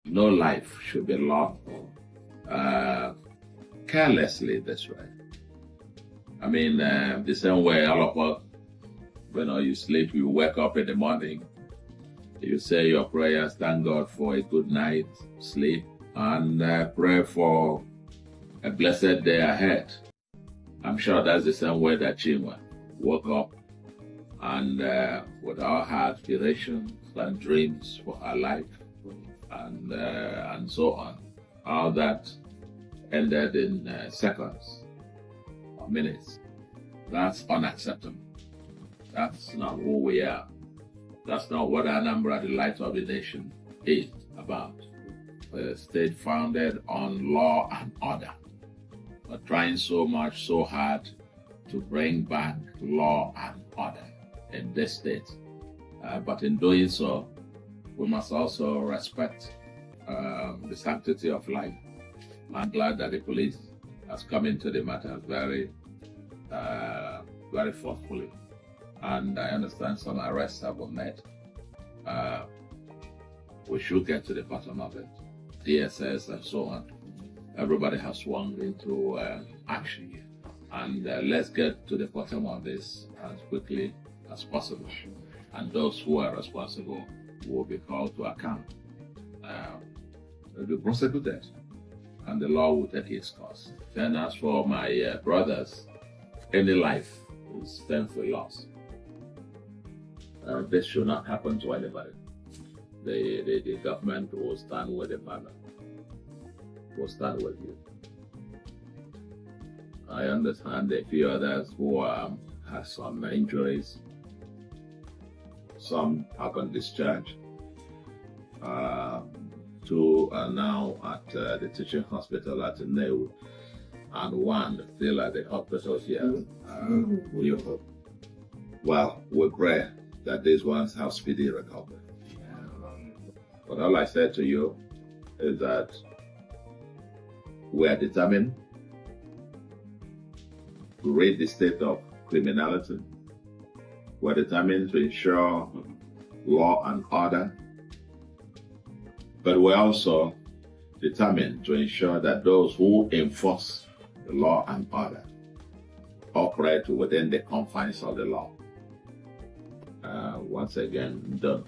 No life should be lost carelessly this way. I mean, the same way all of us, you sleep, you wake up in the morning, you say your prayers, thank God for a good night sleep, and pray for a blessed day ahead. I'm sure that's the same way that Chinwe woke up and with our aspirations and dreams for her life and so on. All that ended in seconds or minutes. That's unacceptable. That's not who we are. That's not what Anambra, the light of the nation, is about. A state founded on law and order. We're trying so much, so hard to bring back law and order in this state. But in doing so, we must also respect the sanctity of life. I'm glad that the police has come into the matter very forcefully. And I understand some arrests have been made. We should get to the bottom of it. DSS and so on. Everybody has swung into action here. And let's get to the bottom of this as quickly as possible. And those who are responsible will be called to account. They'll be prosecuted. And the law will take its course. Then as for my brothers, any life is painfully lost. This should not happen to anybody. The government will stand with the father. Will stand with you. I understand a few others who have some injuries. Some have been discharged. Two are now at the teaching hospital at Neu, and one still at the hospital here. Well, we pray that these ones have speedy recovery. But all I said to you is that we are determined to rid the state of criminality. We're determined to ensure law and order. But we're also determined to ensure that those who enforce the law and order operate within the confines of the law. Once again, done.